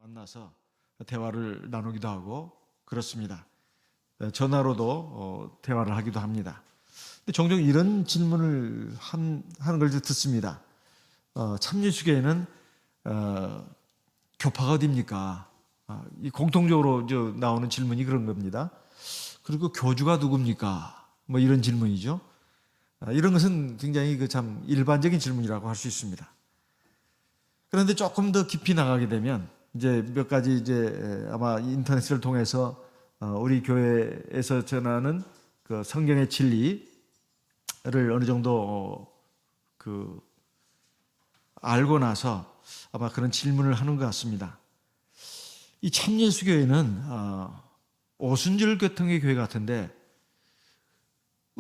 만나서 대화를 나누기도 하고 그렇습니다. 전화로도 대화를 하기도 합니다. 근데 종종 이런 질문을 하는 걸 듣습니다. 참예수교회는 교파가 어디입니까? 이 공통적으로 나오는 질문이 그런 겁니다. 그리고 교주가 누굽니까? 뭐 이런 질문이죠. 이런 것은 굉장히 참 일반적인 질문이라고 할 수 있습니다. 그런데 조금 더 깊이 나가게 되면 이제 몇 가지 이제 아마 인터넷을 통해서 우리 교회에서 전하는 그 성경의 진리를 어느 정도 알고 나서 아마 그런 질문을 하는 것 같습니다. 이 참예수교회는 오순절 교통의 교회 같은데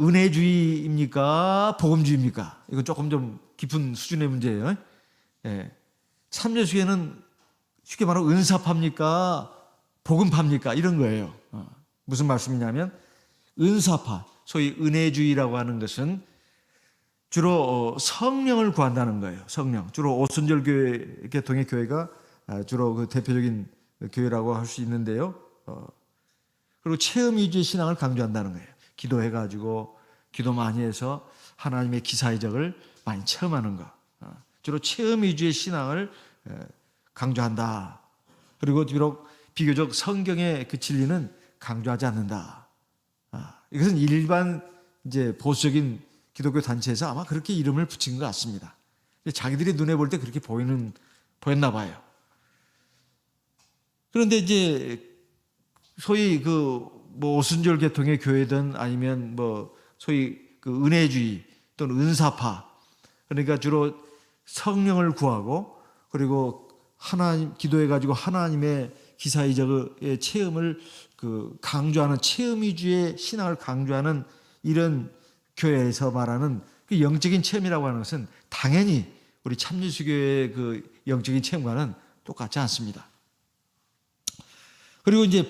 은혜주의입니까? 복음주의입니까? 이건 조금 좀 깊은 수준의 문제예요. 예. 참예수교회는 쉽게 말하면 은사파입니까? 복음파입니까? 이런 거예요. 무슨 말씀이냐면 은사파, 소위 은혜주의라고 하는 것은 주로 성령을 구한다는 거예요. 성령. 주로 오순절 교회, 개통의 교회가 주로 그 대표적인 교회라고 할 수 있는데요. 그리고 체험 위주의 신앙을 강조한다는 거예요. 기도해가지고 기도 많이 해서 하나님의 기사의적을 많이 체험하는 거. 주로 체험 위주의 신앙을 강조한다. 그리고 비교적 성경의 그 진리는 강조하지 않는다. 이것은 일반 이제 보수적인 기독교 단체에서 아마 그렇게 이름을 붙인 것 같습니다. 자기들이 눈에 볼 때 그렇게 보였나 봐요. 그런데 이제 소위 뭐 오순절 계통의 교회든 아니면 뭐 소위 그 은혜주의 또는 은사파, 그러니까 주로 성령을 구하고 그리고 하나님 기도해가지고 하나님의 기사이적의 체험을 강조하는 체험 위주의 신앙을 강조하는 이런 교회에서 말하는 그 영적인 체험이라고 하는 것은 당연히 우리 참예수교회의 그 영적인 체험과는 똑같지 않습니다. 그리고 이제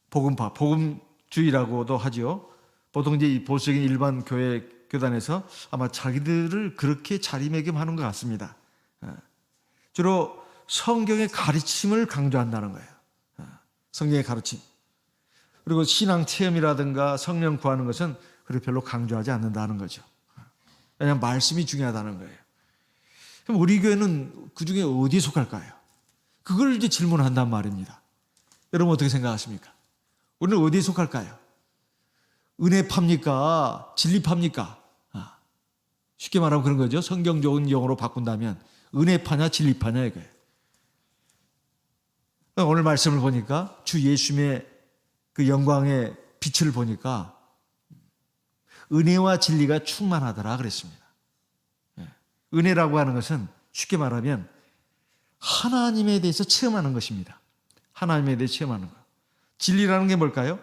복음주의라고도 하죠. 보통 이제 이 보수적인 일반 교단에서 아마 자기들을 그렇게 자리매김하는 것 같습니다. 주로 성경의 가르침을 강조한다는 거예요. 성경의 가르침. 그리고 신앙 체험이라든가 성령 구하는 것은 그렇게 별로 강조하지 않는다는 거죠. 왜냐하면 말씀이 중요하다는 거예요. 그럼 우리 교회는 그 중에 어디에 속할까요? 그걸 이제 질문한단 말입니다. 여러분 어떻게 생각하십니까? 우리는 어디에 속할까요? 은혜파입니까? 진리파입니까? 쉽게 말하면 그런 거죠. 성경적인 용어로 바꾼다면 은혜파냐 진리파냐 이거예요. 오늘 말씀을 보니까 주 예수님의 그 영광의 빛을 보니까 은혜와 진리가 충만하더라 그랬습니다. 은혜라고 하는 것은 쉽게 말하면 하나님에 대해서 체험하는 것입니다. 하나님에 대해서 체험하는 것. 진리라는 게 뭘까요?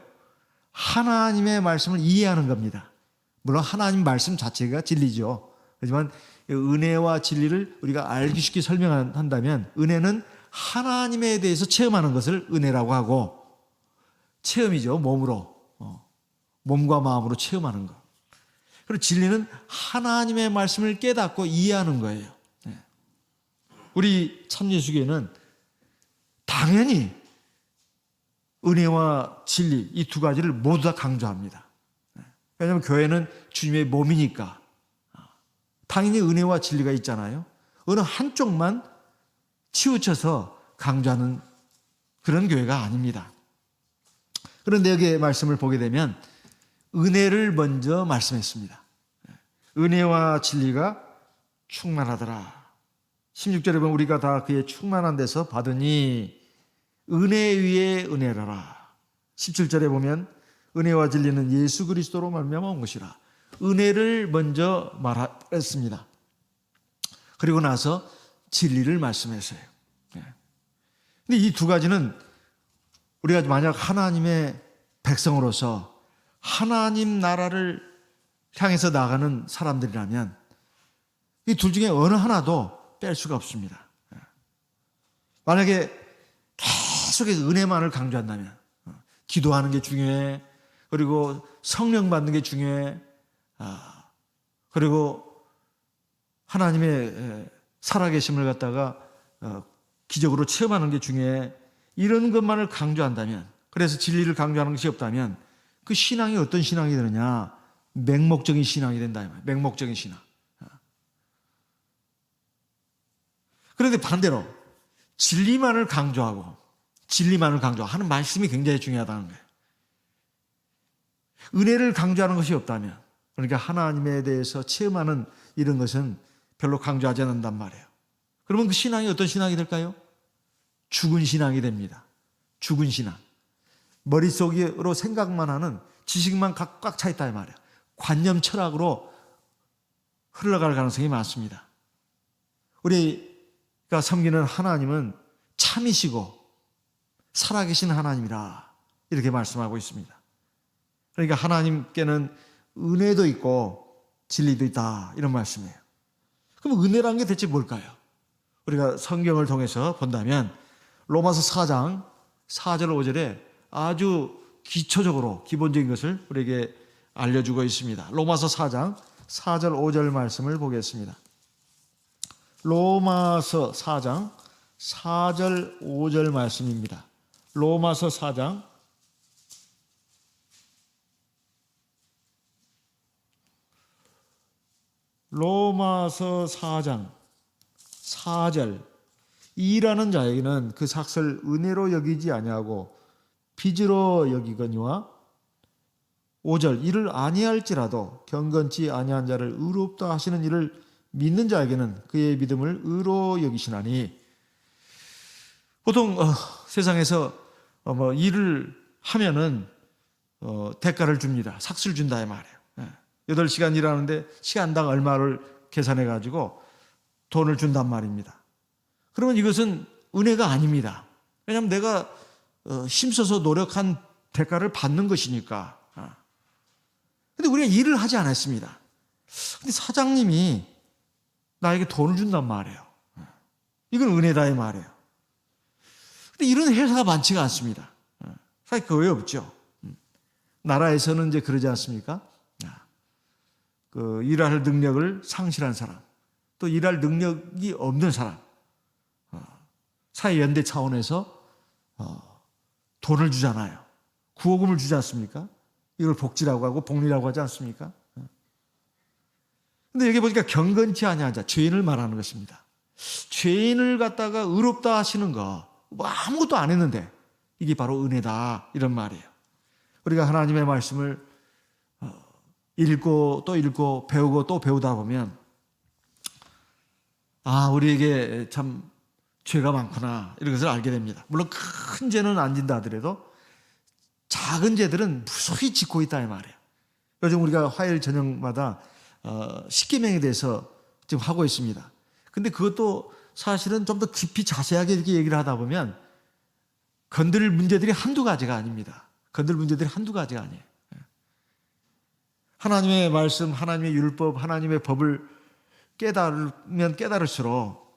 하나님의 말씀을 이해하는 겁니다. 물론 하나님 말씀 자체가 진리죠. 하지만 은혜와 진리를 우리가 알기 쉽게 설명한다면 은혜는 하나님에 대해서 체험하는 것을 은혜라고 하고 체험이죠. 몸과 마음으로 체험하는 것. 그리고 진리는 하나님의 말씀을 깨닫고 이해하는 거예요. 우리 참예수교회는 당연히 은혜와 진리 이 두 가지를 모두 다 강조합니다. 왜냐하면 교회는 주님의 몸이니까 당연히 은혜와 진리가 있잖아요. 어느 한쪽만 치우쳐서 강조하는 그런 교회가 아닙니다. 그런데 여기에 말씀을 보게 되면 은혜를 먼저 말씀했습니다. 은혜와 진리가 충만하더라. 16절에 보면 우리가 다 그의 충만한 데서 받으니 은혜 위에 은혜라라. 17절에 보면 은혜와 진리는 예수 그리스도로 말미암아 온 것이라. 은혜를 먼저 말했습니다. 그리고 나서 진리를 말씀했어요. 근데 이 두 가지는 우리가 만약 하나님의 백성으로서 하나님 나라를 향해서 나가는 사람들이라면 이 둘 중에 어느 하나도 뺄 수가 없습니다. 만약에 계속해서 은혜만을 강조한다면 기도하는 게 중요해. 그리고 성령 받는 게 중요해. 그리고 하나님의 살아계심을 갖다가 기적으로 체험하는 게 중요해. 이런 것만을 강조한다면, 그래서 진리를 강조하는 것이 없다면 그 신앙이 어떤 신앙이 되느냐? 맹목적인 신앙이 된다. 맹목적인 신앙. 그런데 반대로 진리만을 강조하고 하는 말씀이 굉장히 중요하다는 거예요. 은혜를 강조하는 것이 없다면, 그러니까 하나님에 대해서 체험하는 이런 것은 별로 강조하지 않는단 말이에요. 그러면 그 신앙이 어떤 신앙이 될까요? 죽은 신앙이 됩니다. 죽은 신앙. 머릿속으로 생각만 하는, 지식만 꽉 차 있다 이 말이에요. 관념 철학으로 흘러갈 가능성이 많습니다. 우리가 섬기는 하나님은 참이시고 살아계신 하나님이라 이렇게 말씀하고 있습니다. 그러니까 하나님께는 은혜도 있고 진리도 있다, 이런 말씀이에요. 그럼 은혜라는 게 대체 뭘까요? 우리가 성경을 통해서 본다면 로마서 4장 4절 5절에 아주 기초적으로 기본적인 것을 우리에게 알려주고 있습니다. 로마서 4장 4절 5절 말씀을 보겠습니다. 로마서 4장 4절 5절 말씀입니다. 로마서 4장 4절 일하는 자에게는 그 삭을 은혜로 여기지 아니하고 빚으로 여기거니와 5절 이를 아니할지라도 경건치 아니한 자를 의롭다 하시는 이를 믿는 자에게는 그의 믿음을 의로 여기시나니. 보통 세상에서 일을 하면은 대가를 줍니다. 삭을 준다 이 말이에요. 8시간 일하는데 시간당 얼마를 계산해 가지고 돈을 준단 말입니다. 그러면 이것은 은혜가 아닙니다. 왜냐하면 내가 힘써서 노력한 대가를 받는 것이니까. 근데 우리가 일을 하지 않았습니다. 근데 사장님이 나에게 돈을 준단 말이에요. 이건 은혜다 이 말이에요. 근데 이런 회사가 많지가 않습니다. 사실 거의 없죠. 나라에서는 이제 그러지 않습니까? 그 일할 능력을 상실한 사람, 또 일할 능력이 없는 사람, 사회연대 차원에서 돈을 주잖아요. 구호금을 주지 않습니까? 이걸 복지라고 하고 복리라고 하지 않습니까? 근데 여기 보니까 경건치 아니한 자, 죄인을 말하는 것입니다. 죄인을 갖다가 의롭다 하시는 거, 뭐 아무것도 안 했는데 이게 바로 은혜다, 이런 말이에요. 우리가 하나님의 말씀을 읽고 또 읽고 배우고 또 배우다 보면 우리에게 참 죄가 많구나, 이런 것을 알게 됩니다. 물론 큰 죄는 안 진다 하더라도 작은 죄들은 무수히 짓고 있다 이 말이에요. 요즘 우리가 화요일 저녁마다 십계명에 대해서 지금 하고 있습니다. 근데 그것도 사실은 좀 더 깊이 자세하게 이렇게 얘기를 하다 보면 건들 문제들이 한두 가지가 아닙니다. 건들 문제들이 한두 가지가 아니에요. 하나님의 말씀, 하나님의 율법, 하나님의 법을 깨달으면 깨달을수록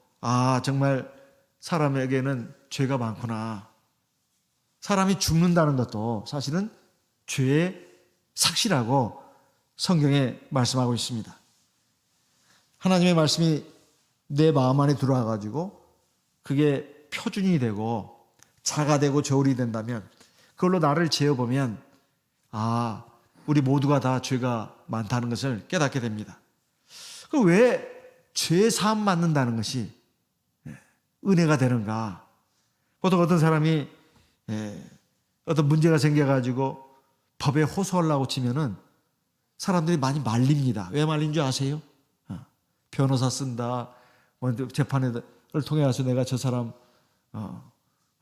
정말 사람에게는 죄가 많구나. 사람이 죽는다는 것도 사실은 죄의 삭시라고 성경에 말씀하고 있습니다. 하나님의 말씀이 내 마음 안에 들어와 가지고 그게 표준이 되고 자가 되고 저울이 된다면, 그걸로 나를 재어보면 우리 모두가 다 죄가 많다는 것을 깨닫게 됩니다. 그럼 왜 죄 사함 받는다는 것이 은혜가 되는가? 보통 어떤 사람이 어떤 문제가 생겨가지고 법에 호소하려고 치면은 사람들이 많이 말립니다. 왜 말린 줄 아세요? 변호사 쓴다. 재판을 통해 가서 내가 저 사람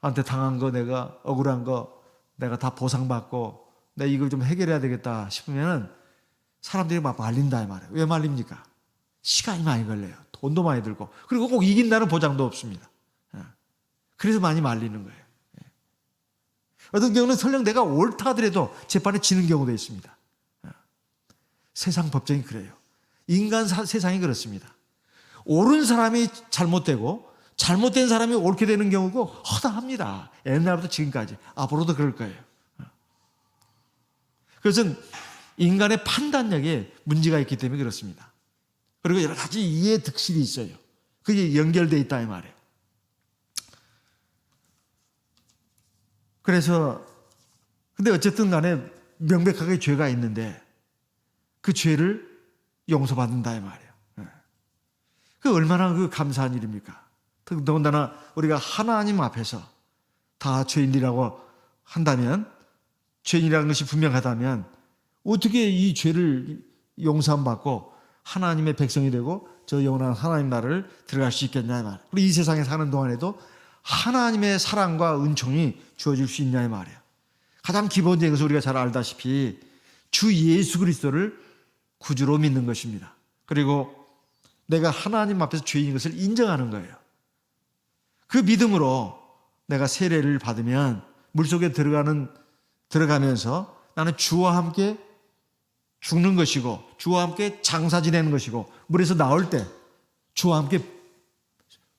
한테 당한 거, 내가 억울한 거 내가 다 보상받고 내가 이걸 좀 해결해야 되겠다 싶으면은 사람들이 막 말린다 이 말이에요. 왜 말립니까? 시간이 많이 걸려요. 돈도 많이 들고, 그리고 꼭 이긴다는 보장도 없습니다. 그래서 많이 말리는 거예요. 어떤 경우는 설령 내가 옳다 하더라도 재판에 지는 경우도 있습니다. 세상 법정이 그래요. 인간 세상이 그렇습니다. 옳은 사람이 잘못되고 잘못된 사람이 옳게 되는 경우고 허다합니다. 옛날부터 지금까지 앞으로도 그럴 거예요. 그것은 인간의 판단력에 문제가 있기 때문에 그렇습니다. 그리고 여러 가지 이해 득실이 있어요. 그게 연결되어 있다 이 말이에요. 그래서 근데 어쨌든 간에 명백하게 죄가 있는데 그 죄를 용서받는다 이 말이에요. 그 얼마나 그 감사한 일입니까? 더군다나 우리가 하나님 앞에서 다 죄인이라고 한다면, 죄인이라는 것이 분명하다면 어떻게 이 죄를 용서함 받고 하나님의 백성이 되고 저 영원한 하나님 나라를 들어갈 수 있겠냐 이 말이에요. 우리 이 세상에 사는 동안에도 하나님의 사랑과 은총이 주어질 수 있냐 이 말이에요. 가장 기본적인 것은 우리가 잘 알다시피 주 예수 그리스도를 구주로 믿는 것입니다. 그리고 내가 하나님 앞에서 죄인인 것을 인정하는 거예요. 그 믿음으로 내가 세례를 받으면 물속에 들어가면서 나는 주와 함께 죽는 것이고 주와 함께 장사 지내는 것이고 물에서 나올 때 주와 함께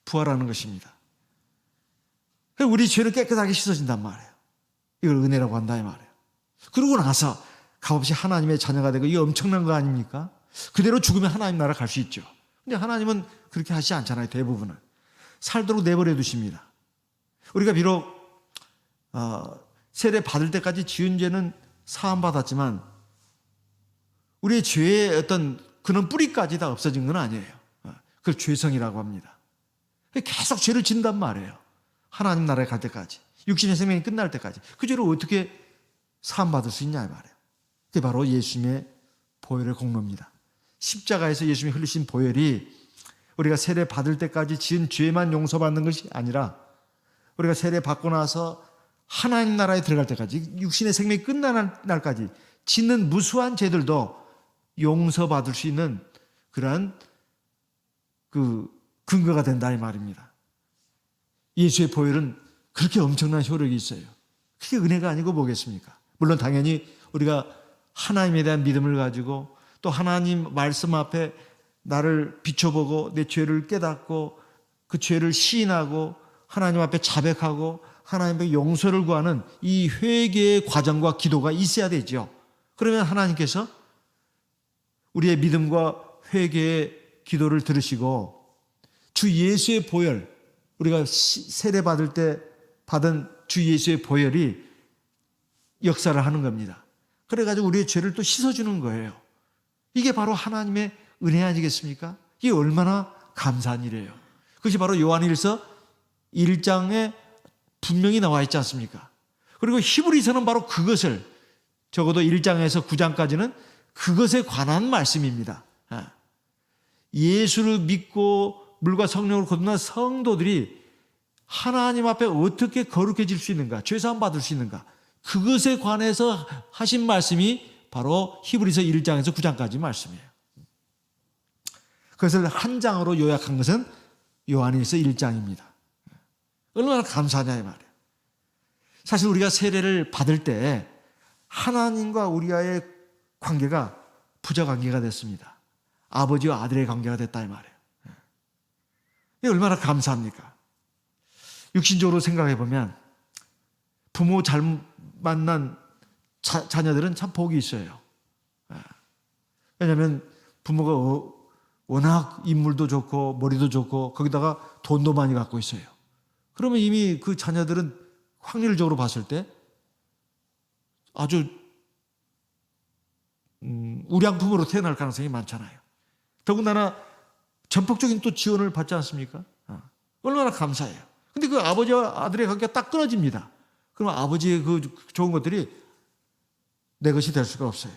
부활하는 것입니다. 우리 죄는 깨끗하게 씻어진단 말이에요. 이걸 은혜라고 한다 이 말이에요. 그러고 나서 값없이 하나님의 자녀가 되고 이게 엄청난 거 아닙니까? 그대로 죽으면 하나님 나라 갈 수 있죠. 근데 하나님은 그렇게 하시지 않잖아요. 대부분은 살도록 내버려 두십니다. 우리가 비록 세례 받을 때까지 지은 죄는 사함 받았지만 우리의 죄의 어떤 그런 뿌리까지 다 없어진 건 아니에요. 그걸 죄성이라고 합니다. 계속 죄를 짓는단 말이에요. 하나님 나라에 갈 때까지, 육신의 생명이 끝날 때까지 그 죄를 어떻게 사함 받을 수 있냐 이 말이에요. 그게 바로 예수님의 보혈의 공로입니다. 십자가에서 예수님이 흘리신 보혈이 우리가 세례 받을 때까지 지은 죄만 용서받는 것이 아니라 우리가 세례 받고 나서 하나님 나라에 들어갈 때까지, 육신의 생명이 끝나는 날까지 짓는 무수한 죄들도 용서받을 수 있는 그러한 그 근거가 된다 이 말입니다. 예수의 보혈은 그렇게 엄청난 효력이 있어요. 그게 은혜가 아니고 뭐겠습니까? 물론 당연히 우리가 하나님에 대한 믿음을 가지고 또 하나님 말씀 앞에 나를 비춰보고 내 죄를 깨닫고 그 죄를 시인하고 하나님 앞에 자백하고 하나님의 용서를 구하는 이 회개의 과정과 기도가 있어야 되죠. 그러면 하나님께서 우리의 믿음과 회개의 기도를 들으시고 주 예수의 보혈, 우리가 세례 받을 때 받은 주 예수의 보혈이 역사를 하는 겁니다. 그래가지고 우리의 죄를 또 씻어주는 거예요. 이게 바로 하나님의 은혜 아니겠습니까? 이게 얼마나 감사한 일이에요. 그것이 바로 요한일서 1장에 분명히 나와 있지 않습니까? 그리고 히브리서는 바로 그것을, 적어도 1장에서 9장까지는 그것에 관한 말씀입니다. 예수를 믿고 물과 성령으로 거듭난 성도들이 하나님 앞에 어떻게 거룩해질 수 있는가, 죄사함 받을 수 있는가, 그것에 관해서 하신 말씀이 바로 히브리서 1장에서 9장까지 말씀이에요. 그것을 한 장으로 요약한 것은 요한일서 1장입니다. 얼마나 감사하냐 이 말이에요. 사실 우리가 세례를 받을 때 하나님과 우리와의 관계가 부자 관계가 됐습니다. 아버지와 아들의 관계가 됐다 이 말이에요. 이게 얼마나 감사합니까? 육신적으로 생각해 보면 부모 잘 만난 자녀들은 참 복이 있어요. 왜냐하면 부모가 워낙 인물도 좋고 머리도 좋고 거기다가 돈도 많이 갖고 있어요. 그러면 이미 그 자녀들은 확률적으로 봤을 때 아주 우량품으로 태어날 가능성이 많잖아요. 더군다나 전폭적인 또 지원을 받지 않습니까? 얼마나 감사해요. 근데 그 아버지와 아들의 관계가 딱 끊어집니다. 그럼 아버지의 그 좋은 것들이 내 것이 될 수가 없어요.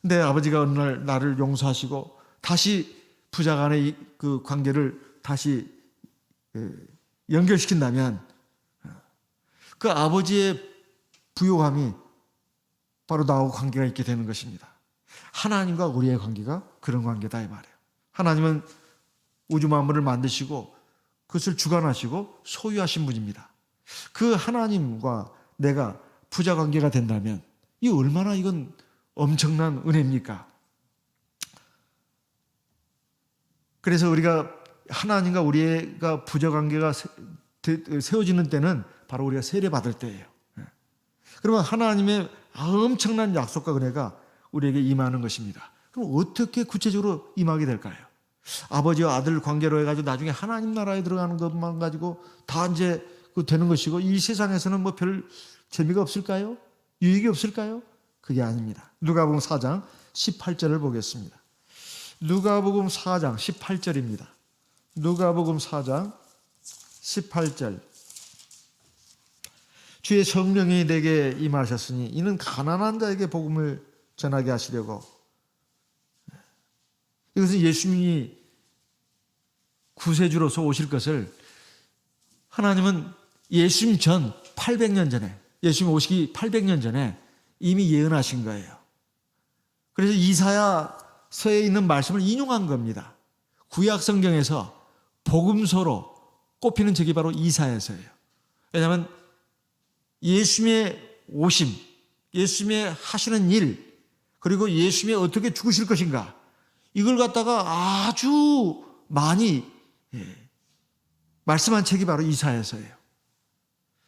근데 아버지가 어느 날 나를 용서하시고 다시 부자 간의 그 관계를 다시 연결시킨다면 그 아버지의 부요함이 바로 나하고 관계가 있게 되는 것입니다. 하나님과 우리의 관계가 그런 관계다 이 말이에요. 하나님은 우주 만물을 만드시고 그것을 주관하시고 소유하신 분입니다. 그 하나님과 내가 부자 관계가 된다면 이 얼마나 이건 엄청난 은혜입니까? 그래서 우리가 하나님과 우리가 부자 관계가 세워지는 때는 바로 우리가 세례 받을 때예요. 그러면 하나님의 엄청난 약속과 은혜가 우리에게 임하는 것입니다. 그럼 어떻게 구체적으로 임하게 될까요? 아버지와 아들 관계로 해가지고 나중에 하나님 나라에 들어가는 것만 가지고 다 이제 되는 것이고 이 세상에서는 뭐 별 재미가 없을까요? 유익이 없을까요? 그게 아닙니다. 누가복음 4장 18절을 보겠습니다. 누가복음 4장 18절입니다. 누가복음 4장 18절. 주의 성령이 내게 임하셨으니 이는 가난한 자에게 복음을 전하게 하시려고. 이것은 예수님이 구세주로서 오실 것을 하나님은 예수님 전 800년 전에, 예수님 오시기 800년 전에 이미 예언하신 거예요. 그래서 이사야서에 있는 말씀을 인용한 겁니다. 구약 성경에서 복음서로 꼽히는 책이 바로 이사야서예요. 왜냐하면 예수님의 오심, 예수님의 하시는 일, 그리고 예수님이 어떻게 죽으실 것인가, 이걸 갖다가 아주 많이 말씀한 책이 바로 이사야서예요.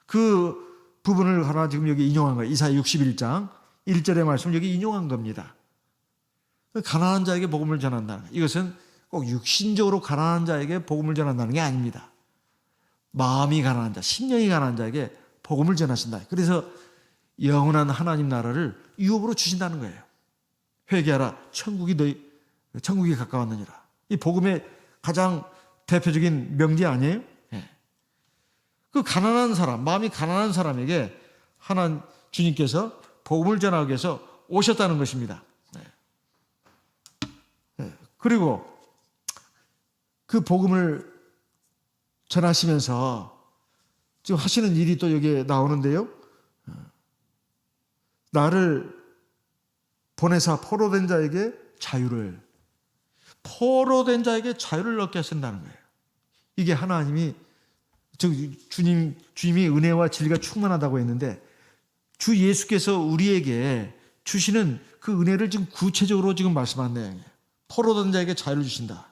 그 부분을 하나 지금 여기 인용한 거예요. 이사야 61장 1절의 말씀을 여기 인용한 겁니다. 가난한 자에게 복음을 전한다는 것. 이것은 꼭 육신적으로 가난한 자에게 복음을 전한다는 게 아닙니다. 마음이 가난한 자, 심령이 가난한 자에게 복음을 전하신다. 그래서 영원한 하나님 나라를 유업으로 주신다는 거예요. 회개하라, 천국이 가까웠느니라. 이 복음의 가장 대표적인 명제 아니에요? 네. 그 가난한 사람, 마음이 가난한 사람에게 주님께서 복음을 전하기 위해서 오셨다는 것입니다. 네. 네. 그리고 그 복음을 전하시면서 지금 하시는 일이 또 여기에 나오는데요. 나를 보내사 포로된 자에게 자유를 얻게 하신다는 거예요. 이게 하나님이 주님이 은혜와 진리가 충만하다고 했는데 주 예수께서 우리에게 주시는 그 은혜를 지금 구체적으로 지금 말씀한 내용이에요. 포로된 자에게 자유를 주신다.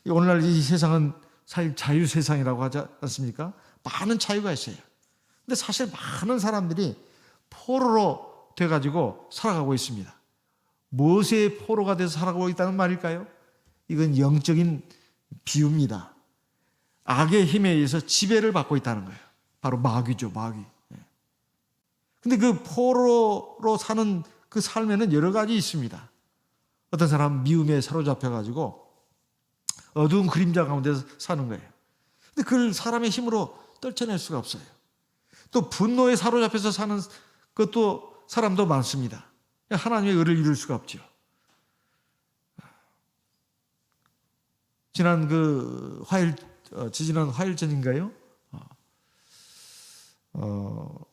오늘날 이 세상은 사실 자유 세상이라고 하지 않습니까? 많은 자유가 있어요. 근데 사실 많은 사람들이 포로로 돼가지고 살아가고 있습니다. 무엇의 포로가 돼서 살아가고 있다는 말일까요? 이건 영적인 비유입니다. 악의 힘에 의해서 지배를 받고 있다는 거예요. 바로 마귀죠, 마귀. 근데 그 포로로 사는 그 삶에는 여러 가지 있습니다. 어떤 사람은 미움에 사로잡혀가지고 어두운 그림자 가운데서 사는 거예요. 근데 그걸 사람의 힘으로 떨쳐낼 수가 없어요. 또 분노에 사로잡혀서 사는 것도 사람도 많습니다. 하나님의 의를 이룰 수가 없죠. 지지난 화일 전인가요?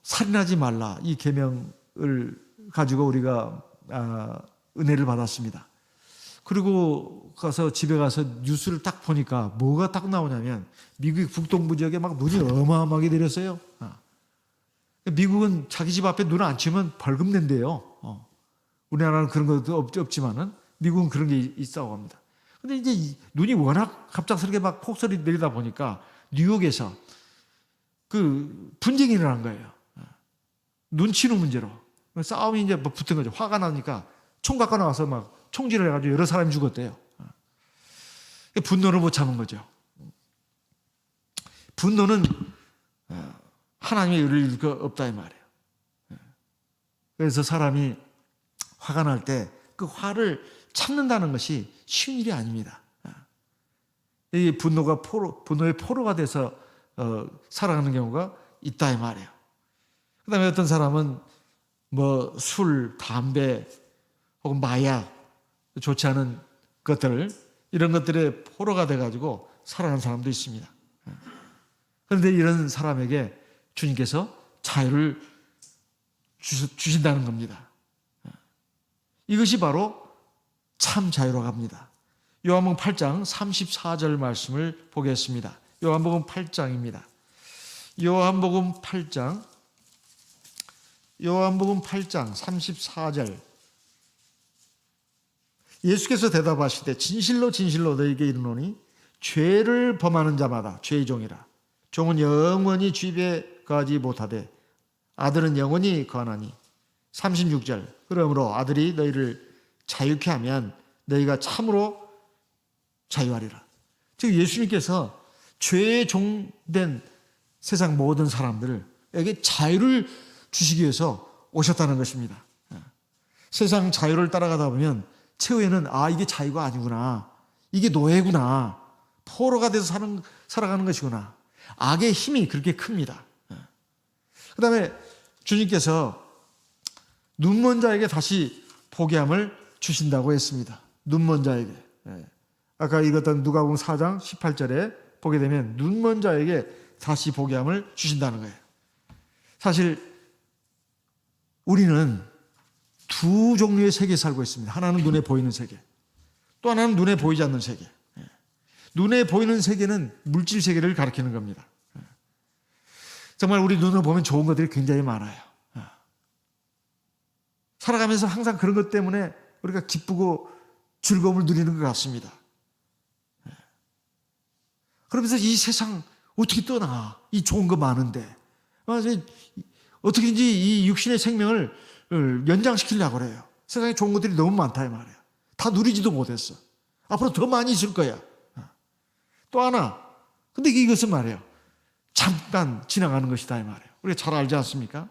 살인하지 말라 이 계명을 가지고 우리가 은혜를 받았습니다. 그리고 집에 가서 뉴스를 딱 보니까 뭐가 딱 나오냐면 미국 북동부 지역에 막 눈이 어마어마하게 내렸어요. 미국은 자기 집 앞에 눈 안 치면 벌금 낸대요. 우리나라는 그런 것도 없지만은 미국은 그런 게 있다고 합니다. 근데 이제 눈이 워낙 갑작스럽게 막 폭설이 내리다 보니까 뉴욕에서 그 분쟁이 일어난 거예요. 눈 치는 문제로. 싸움이 이제 붙은 거죠. 화가 나니까 총 갖고 나와서 막 총질을 해가지고 여러 사람이 죽었대요. 분노를 못 참은 거죠. 분노는 하나님의 의를 이룰 수 없다 이 말이에요. 그래서 사람이 화가 날 때 그 화를 참는다는 것이 쉬운 일이 아닙니다. 이 분노의 포로가 돼서 살아가는 경우가 있다 이 말이에요. 그 다음에 어떤 사람은 뭐 술, 담배 혹은 마약, 좋지 않은 것들, 이런 것들에 포로가 돼가지고 살아가는 사람도 있습니다. 그런데 이런 사람에게 주님께서 자유를 주신다는 겁니다. 이것이 바로 참 자유라고 합니다. 요한복음 8장 34절 말씀을 보겠습니다. 요한복음 8장입니다. 요한복음 8장 34절. 예수께서 대답하시되 진실로 진실로 너희에게 이르노니 죄를 범하는 자마다 죄의 종이라. 종은 영원히 주입에 거하지 못하되 아들은 영원히 거하나니. 36절. 그러므로 아들이 너희를 자유케 하면 너희가 참으로 자유하리라. 즉 예수님께서 죄의 종된 세상 모든 사람들에게 자유를 주시기 위해서 오셨다는 것입니다. 세상 자유를 따라가다 보면 최후에는 이게 자유가 아니구나, 이게 노예구나, 포로가 돼서 살아가는 것이구나. 악의 힘이 그렇게 큽니다. 그 다음에 주님께서 눈먼 자에게 다시 보게함을 주신다고 했습니다. 눈먼 자에게. 아까 읽었던 누가복음 4장 18절에 보게 되면 눈먼 자에게 다시 보게함을 주신다는 거예요. 사실 우리는 두 종류의 세계에 살고 있습니다. 하나는 눈에 보이는 세계, 또 하나는 눈에 보이지 않는 세계. 눈에 보이는 세계는 물질 세계를 가리키는 겁니다. 정말 우리 눈으로 보면 좋은 것들이 굉장히 많아요. 살아가면서 항상 그런 것 때문에 우리가 기쁘고 즐거움을 누리는 것 같습니다. 그러면서 이 세상 어떻게 떠나, 이 좋은 거 많은데 어떻게든지 이 육신의 생명을 연장시키려고 그래요. 세상에 좋은 것들이 너무 많다 이 말이에요. 다 누리지도 못했어. 앞으로 더 많이 있을 거야. 또 하나, 근데 이것은 말이에요, 잠깐 지나가는 것이다 이 말이에요. 우리가 잘 알지 않습니까?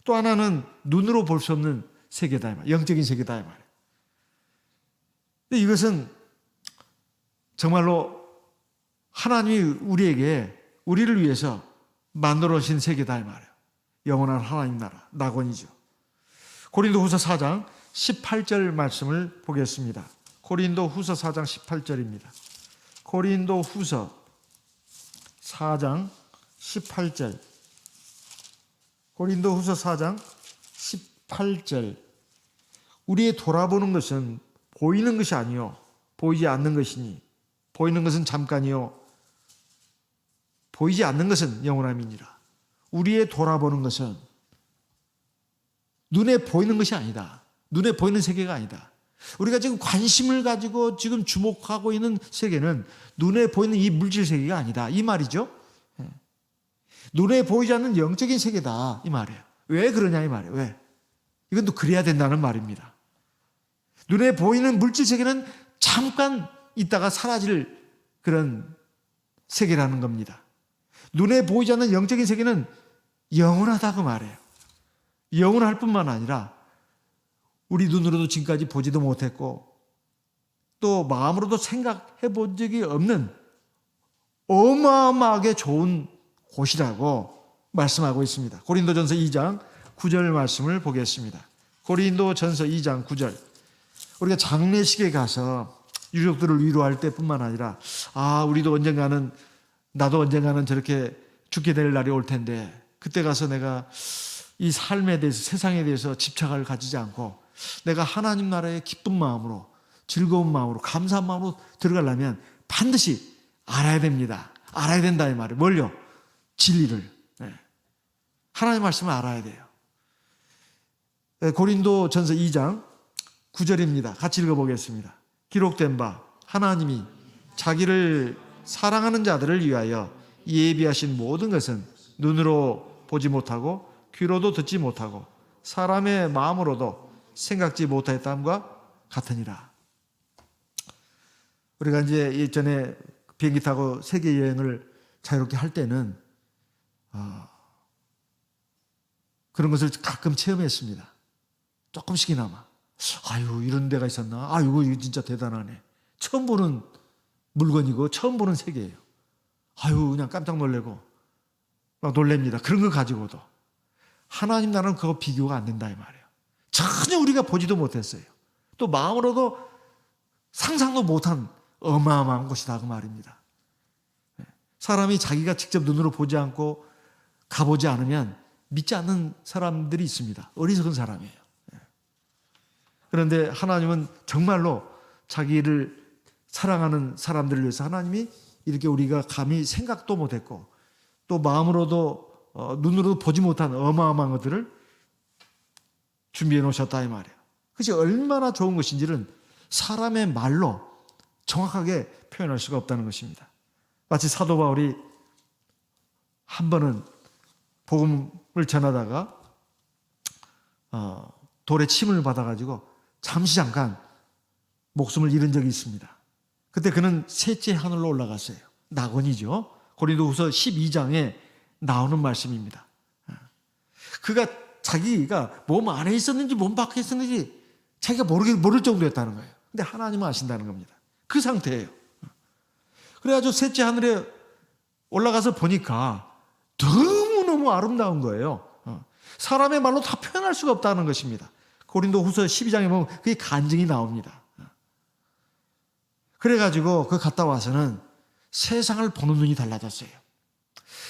또 하나는 눈으로 볼 수 없는 세계다 이 말이에요. 영적인 세계다 이 말이에요. 근데 이것은 정말로 하나님이 우리를 위해서 만들어 주신 세계다 이 말이에요. 영원한 하나님 나라, 낙원이죠. 고린도후서 4장 18절 말씀을 보겠습니다. 고린도후서 4장 18절입니다. 고린도후서 4장 18절. 고린도후서 4장 18절. 우리의 돌아보는 것은 보이는 것이 아니요 보이지 않는 것이니, 보이는 것은 잠깐이요 보이지 않는 것은 영원함이니라. 우리의 돌아보는 것은 눈에 보이는 것이 아니다. 눈에 보이는 세계가 아니다. 우리가 지금 관심을 가지고 지금 주목하고 있는 세계는 눈에 보이는 이 물질 세계가 아니다, 이 말이죠. 눈에 보이지 않는 영적인 세계다 이 말이에요. 왜 그러냐 이 말이에요. 왜? 이건 또 그래야 된다는 말입니다. 눈에 보이는 물질 세계는 잠깐 있다가 사라질 그런 세계라는 겁니다. 눈에 보이지 않는 영적인 세계는 영원하다고 말해요. 영원할 뿐만 아니라 우리 눈으로도 지금까지 보지도 못했고 또 마음으로도 생각해 본 적이 없는 어마어마하게 좋은 곳이라고 말씀하고 있습니다. 고린도전서 2장 9절 말씀을 보겠습니다. 고린도전서 2장 9절. 우리가 장례식에 가서 유족들을 위로할 때뿐만 아니라 우리도 언젠가는, 나도 언젠가는 저렇게 죽게 될 날이 올 텐데 그때 가서 내가 이 삶에 대해서, 세상에 대해서 집착을 가지지 않고 내가 하나님 나라의 기쁜 마음으로, 즐거운 마음으로, 감사한 마음으로 들어가려면 반드시 알아야 됩니다. 알아야 된다 이 말이에요. 뭘요? 진리를. 하나님의 말씀을 알아야 돼요. 고린도전서 2장 9절입니다. 같이 읽어보겠습니다. 기록된 바 하나님이 자기를 사랑하는 자들을 위하여 예비하신 모든 것은 눈으로 보지 못하고 귀로도 듣지 못하고 사람의 마음으로도 생각지 못하였다함과 같으니라. 우리가 이제 예전에 비행기 타고 세계 여행을 자유롭게 할 때는 그런 것을 가끔 체험했습니다. 조금씩이나마. 이런 데가 있었나? 이거 진짜 대단하네. 처음 보는 물건이고 처음 보는 세계예요. 그냥 깜짝 놀래고 막 놀랍니다. 그런 거 가지고도 하나님 나라는 그거 비교가 안 된다 이 말이에요. 전혀 우리가 보지도 못했어요. 또 마음으로도 상상도 못한 어마어마한 곳이다 그 말입니다. 사람이 자기가 직접 눈으로 보지 않고 가보지 않으면 믿지 않는 사람들이 있습니다. 어리석은 사람이에요. 그런데 하나님은 정말로 자기를 사랑하는 사람들을 위해서 하나님이 이렇게 우리가 감히 생각도 못했고 또 마음으로도 눈으로도 보지 못한 어마어마한 것들을 준비해 놓으셨다 이 말이에요. 그것이 얼마나 좋은 것인지는 사람의 말로 정확하게 표현할 수가 없다는 것입니다. 마치 사도 바울이 한 번은 복음을 전하다가 돌에 침을 받아가지고 잠깐 목숨을 잃은 적이 있습니다. 그때 그는 셋째 하늘로 올라갔어요. 낙원이죠. 고린도후서 12장에 나오는 말씀입니다. 그가 자기가 몸 안에 있었는지 몸 밖에 있었는지 자기가 모를 정도였다는 거예요. 근데 하나님은 아신다는 겁니다. 그 상태예요. 그래가지고 셋째 하늘에 올라가서 보니까 너무너무 아름다운 거예요. 사람의 말로 다 표현할 수가 없다는 것입니다. 고린도후서 12장에 보면 그게 간증이 나옵니다. 그래가지고 그 갔다 와서는 세상을 보는 눈이 달라졌어요.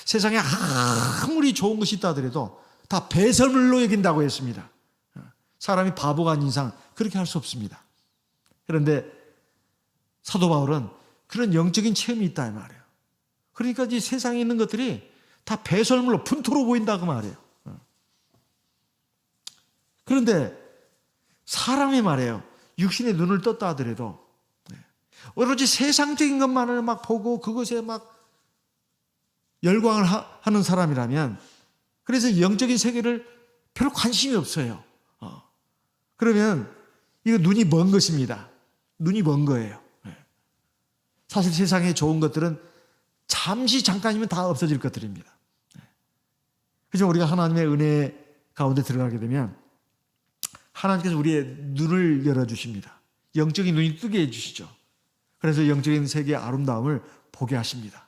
세상에 아무리 좋은 것이 있다 하더라도 다 배설물로 여긴다고 했습니다. 사람이 바보가 아닌 이상 그렇게 할 수 없습니다. 그런데 사도 바울은 그런 영적인 체험이 있다 이 말이에요. 그러니까 이 세상에 있는 것들이 다 배설물로 분토로 보인다고 말이에요. 그런데 사람이 말이에요. 육신의 눈을 떴다 하더라도 오로지 세상적인 것만을 막 보고 그것에 막 열광을 하는 사람이라면 그래서 영적인 세계를 별로 관심이 없어요. 그러면 이거 눈이 먼 것입니다. 눈이 먼 거예요. 사실 세상에 좋은 것들은 잠시 잠깐이면 다 없어질 것들입니다. 그래서 우리가 하나님의 은혜 가운데 들어가게 되면 하나님께서 우리의 눈을 열어주십니다. 영적인 눈이 뜨게 해주시죠. 그래서 영적인 세계의 아름다움을 보게 하십니다.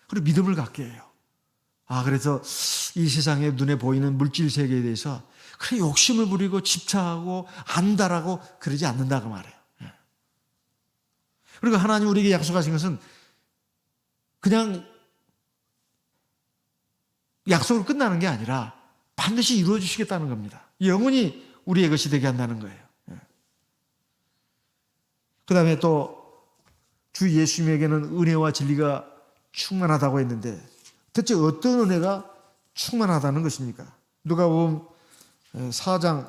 그리고 믿음을 갖게 해요. 그래서 이 세상에 눈에 보이는 물질 세계에 대해서 그래 욕심을 부리고 집착하고 안달하고 그러지 않는다고 말해요. 그리고 하나님 우리에게 약속하신 것은 그냥 약속으로 끝나는 게 아니라 반드시 이루어 주시겠다는 겁니다. 영원히 우리의 것이 되게 한다는 거예요. 그 다음에 또 주 예수님에게는 은혜와 진리가 충만하다고 했는데 대체 어떤 은혜가 충만하다는 것입니까? 누가복음 4장에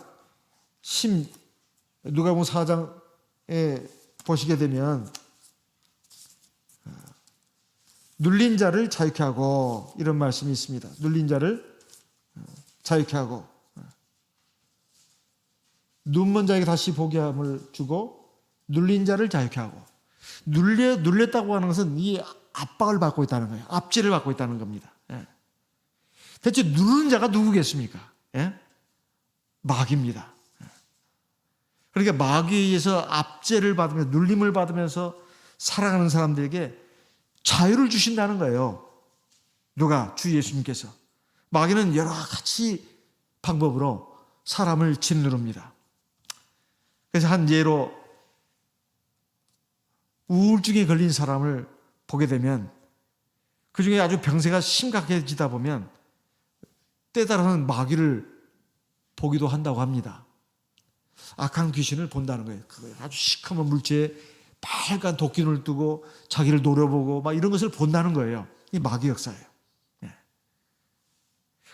보시게 되면 눌린 자를 자유케 하고 이런 말씀이 있습니다. 눌린 자를 자유케 하고 눈먼 자에게 다시 보게 함을 주고 눌린 자를 자유케 하고 눌렸다고 하는 것은 이 압박을 받고 있다는 거예요. 압제를 받고 있다는 겁니다. 대체 누르는 자가 누구겠습니까? 마귀입니다. 그러니까 마귀에 의해서 압제를 받으면서 눌림을 받으면서 살아가는 사람들에게 자유를 주신다는 거예요. 누가? 주 예수님께서. 마귀는 여러 가지 방법으로 사람을 짓누릅니다. 그래서 한 예로 우울증에 걸린 사람을 보게 되면 그 중에 아주 병세가 심각해지다 보면 때따라서는 마귀를 보기도 한다고 합니다. 악한 귀신을 본다는 거예요. 그 아주 시커먼 물체에 빨간 도끼눈을 뜨고 자기를 노려보고 막 이런 것을 본다는 거예요. 이 마귀 역사예요.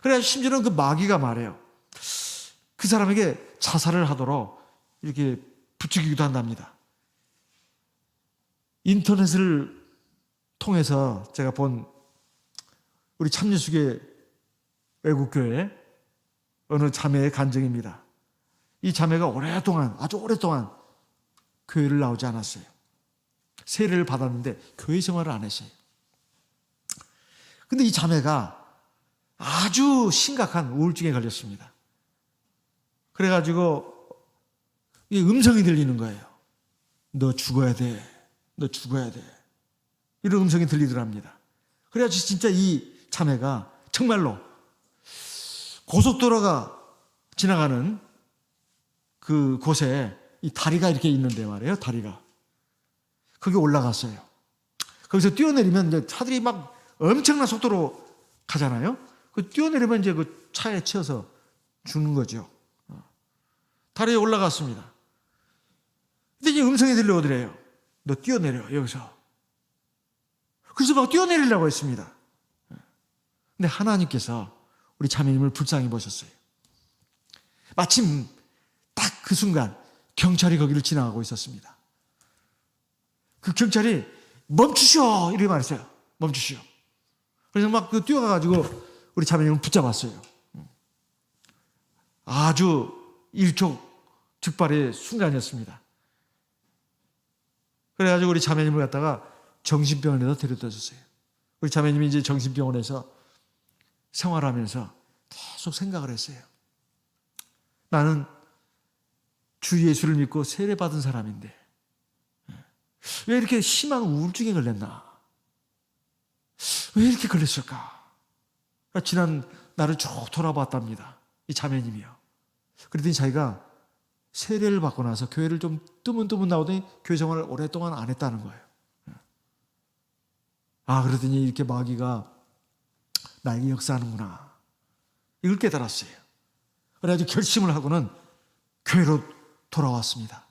그래야 심지어는 그 마귀가 말해요. 그 사람에게 자살을 하도록 이렇게 부추기기도 한답니다. 인터넷을 통해서 제가 본 우리 참여수계 외국교회 어느 자매의 간증입니다. 이 자매가 아주 오랫동안 교회를 나오지 않았어요. 세례를 받았는데 교회 생활을 안 했어요. 근데 이 자매가 아주 심각한 우울증에 걸렸습니다. 그래가지고 이 음성이 들리는 거예요. 너 죽어야 돼. 너 죽어야 돼. 이런 음성이 들리더랍니다. 그래가지고 진짜 이 자매가 정말로 고속도로가 지나가는 그 곳에 이 다리가 이렇게 있는데 말이에요. 다리가. 거기 올라갔어요. 거기서 뛰어내리면 이제 차들이 막 엄청난 속도로 가잖아요. 그 뛰어내리면 이제 그 차에 치여서 죽는 거죠. 다리에 올라갔습니다. 근데 이제 음성이 들려오더래요. 너 뛰어내려, 여기서. 그래서 막 뛰어내리려고 했습니다. 근데 하나님께서 우리 자매님을 불쌍히 보셨어요. 마침 딱 그 순간 경찰이 거기를 지나가고 있었습니다. 그 경찰이 멈추시오! 이렇게 말했어요. 멈추시오. 그래서 막 그 뛰어가가지고 우리 자매님을 붙잡았어요. 아주 일촉즉발의 순간이었습니다. 그래가지고 우리 자매님을 갖다가 정신병원에서 데려다 줬어요. 우리 자매님이 이제 정신병원에서 생활하면서 계속 생각을 했어요. 나는 주 예수를 믿고 세례받은 사람인데 왜 이렇게 심한 우울증에 걸렸나? 왜 이렇게 걸렸을까? 지난 날을 쭉 돌아봤답니다. 이 자매님이요. 그랬더니 자기가 세례를 받고 나서 교회를 좀 뜨문뜨문 나오더니 교회 생활을 오랫동안 안 했다는 거예요. 그러더니 이렇게 마귀가 나에게 역사하는구나. 이걸 깨달았어요. 그래가지고 결심을 하고는 교회로 돌아왔습니다.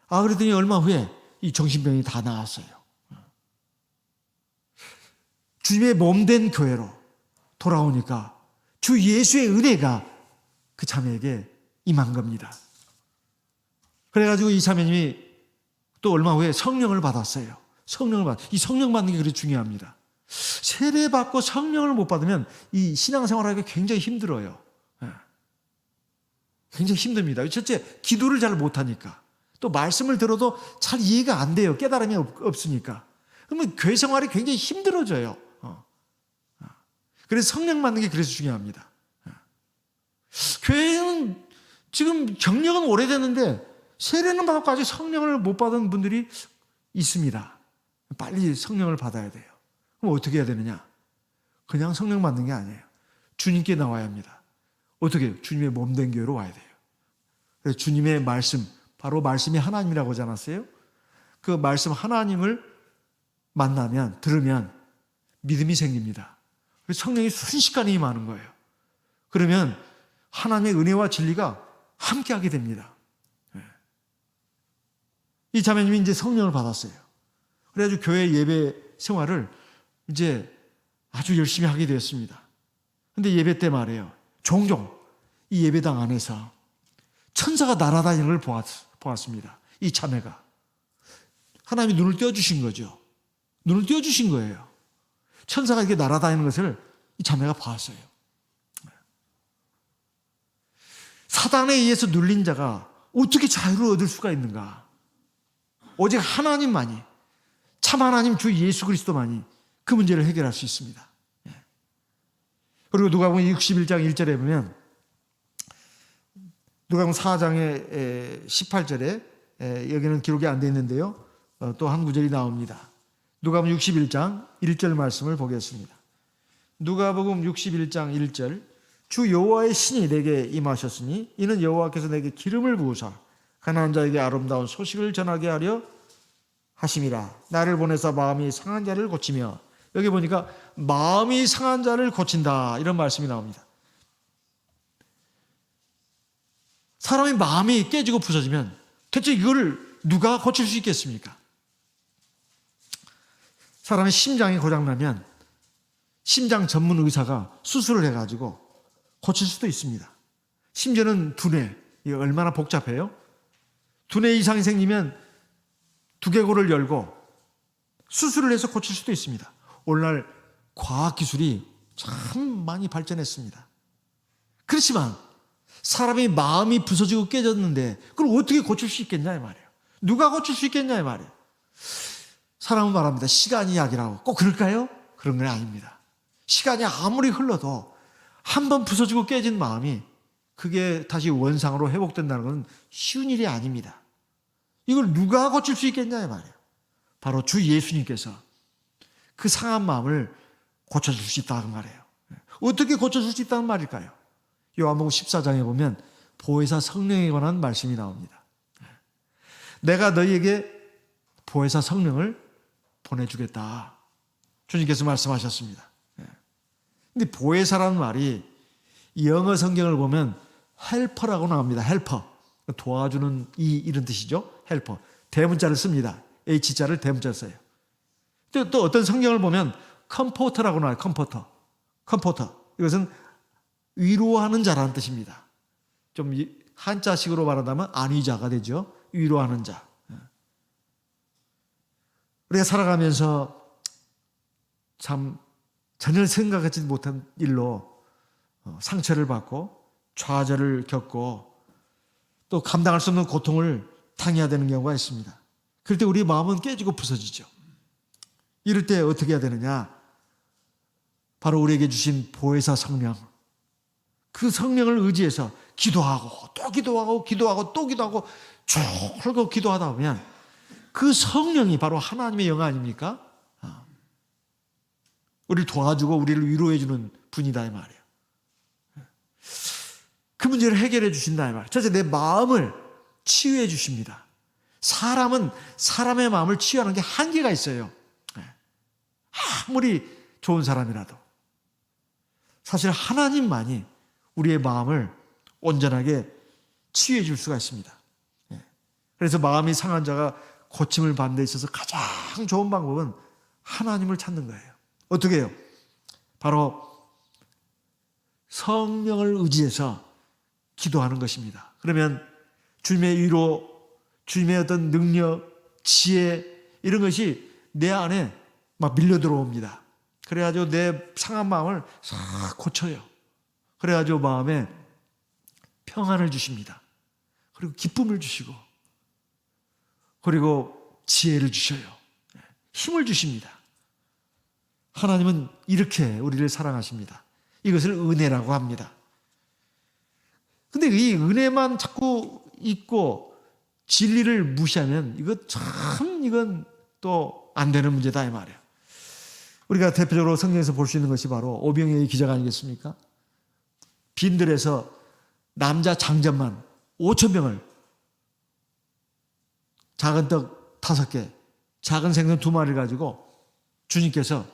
그러더니 얼마 후에 이 정신병이 다 나았어요. 주님의 몸된 교회로 돌아오니까 주 예수의 은혜가 그 자매에게 임한 겁니다. 그래가지고 이 자매님이 또 얼마 후에 성령을 받았어요. 이 성령 받는 게 그렇게 중요합니다. 세례 받고 성령을 못 받으면 이 신앙생활하기가 굉장히 힘들어요. 굉장히 힘듭니다. 첫째, 기도를 잘 못하니까. 또 말씀을 들어도 잘 이해가 안 돼요. 깨달음이 없으니까. 그러면 교회 생활이 굉장히 힘들어져요. 그래서 성령 받는 게 그래서 중요합니다. 교회는 지금 경력은 오래됐는데 세례는 받았고 아직 성령을 못 받은 분들이 있습니다. 빨리 성령을 받아야 돼요. 그럼 어떻게 해야 되느냐? 그냥 성령 받는 게 아니에요. 주님께 나와야 합니다. 어떻게? 주님의 몸된 교회로 와야 돼요. 그래서 주님의 말씀, 바로 말씀이 하나님이라고 하지 않았어요? 그 말씀 하나님을 만나면, 들으면 믿음이 생깁니다. 그래서 성령이 순식간에 임하는 거예요. 그러면 하나님의 은혜와 진리가 함께하게 됩니다. 이 자매님이 이제 성령을 받았어요. 그래가지고 교회 예배 생활을 이제 아주 열심히 하게 되었습니다. 근데 예배 때 말이에요. 종종 이 예배당 안에서 천사가 날아다니는 걸 보았습니다. 이 자매가. 하나님이 눈을 띄워주신 거죠. 눈을 띄워주신 거예요. 천사가 이렇게 날아다니는 것을 이 자매가 봤어요. 사단에 의해서 눌린 자가 어떻게 자유를 얻을 수가 있는가? 오직 하나님만이, 참 하나님 주 예수 그리스도만이 그 문제를 해결할 수 있습니다. 그리고 누가복음 61장 1절에 보면, 누가복음 4장의 18절에 여기는 기록이 안 되어 있는데요. 또 한 구절이 나옵니다. 누가복음 61장 1절 말씀을 보겠습니다. 누가복음 61장 1절, 주 여호와의 신이 내게 임하셨으니 이는 여호와께서 내게 기름을 부으사 가난한 자에게 아름다운 소식을 전하게 하려 하심이라. 나를 보내사 마음이 상한 자를 고치며, 여기 보니까 마음이 상한 자를 고친다 이런 말씀이 나옵니다. 사람의 마음이 깨지고 부서지면 대체 이거를 누가 고칠 수 있겠습니까? 사람의 심장이 고장나면 심장 전문 의사가 수술을 해가지고 고칠 수도 있습니다. 심지어는 두뇌, 이게 얼마나 복잡해요? 두뇌 이상이 생기면 두개골을 열고 수술을 해서 고칠 수도 있습니다. 오늘날 과학기술이 참 많이 발전했습니다. 그렇지만 사람의 마음이 부서지고 깨졌는데 그걸 어떻게 고칠 수 있겠냐 이 말이에요. 누가 고칠 수 있겠냐 이 말이에요. 사람은 말합니다. 시간이 약이라고. 꼭 그럴까요? 그런 건 아닙니다. 시간이 아무리 흘러도 한 번 부서지고 깨진 마음이 그게 다시 원상으로 회복된다는 건 쉬운 일이 아닙니다. 이걸 누가 고칠 수 있겠냐 이 말이에요. 바로 주 예수님께서 그 상한 마음을 고쳐줄 수 있다는 말이에요. 어떻게 고쳐줄 수 있다는 말일까요? 요한복음 14장에 보면 보혜사 성령에 관한 말씀이 나옵니다. 내가 너희에게 보혜사 성령을 보내주겠다. 주님께서 말씀하셨습니다. 근데 보혜사라는 말이 영어 성경을 보면 헬퍼라고 나옵니다. 헬퍼. 도와주는 이런 뜻이죠. 헬퍼. 대문자를 씁니다. H자를 대문자를 써요. 또 어떤 성경을 보면 컴포터라고 나와요. 컴포터. 이것은 위로하는 자라는 뜻입니다. 좀 한자식으로 말한다면 안위자가 되죠. 위로하는 자. 우리가 살아가면서 참 전혀 생각하지 못한 일로 상처를 받고 좌절을 겪고 또 감당할 수 없는 고통을 당해야 되는 경우가 있습니다. 그럴 때 우리 마음은 깨지고 부서지죠. 이럴 때 어떻게 해야 되느냐? 바로 우리에게 주신 보혜사 성령, 그 성령을 의지해서 기도하고 또 기도하고 기도하고 또 기도하고 졸고 기도하다 보면 그 성령이 바로 하나님의 영 아닙니까? 우리를 도와주고 우리를 위로해 주는 분이다 이 말이에요. 그 문제를 해결해 주신다 이 말이에요. 첫째, 내 마음을 치유해 주십니다. 사람은 사람의 마음을 치유하는 게 한계가 있어요. 아무리 좋은 사람이라도 사실 하나님만이 우리의 마음을 온전하게 치유해 줄 수가 있습니다. 그래서 마음이 상한 자가 고침을 받는 데 있어서 가장 좋은 방법은 하나님을 찾는 거예요. 어떻게 해요? 바로 성령을 의지해서 기도하는 것입니다. 그러면 주님의 위로, 주님의 어떤 능력, 지혜 이런 것이 내 안에 막 밀려 들어옵니다. 그래가지고 내 상한 마음을 싹 고쳐요. 그래가지고 마음에 평안을 주십니다. 그리고 기쁨을 주시고 그리고 지혜를 주셔요. 힘을 주십니다. 하나님은 이렇게 우리를 사랑하십니다. 이것을 은혜라고 합니다. 근데 이 은혜만 자꾸 잊고 진리를 무시하면 이건 또 안 되는 문제다 이 말이에요. 우리가 대표적으로 성경에서 볼 수 있는 것이 바로 오병이의 기적 아니겠습니까? 빈들에서 남자 장전만 5,000명을 작은 떡 5개, 작은 생선 2마리를 가지고 주님께서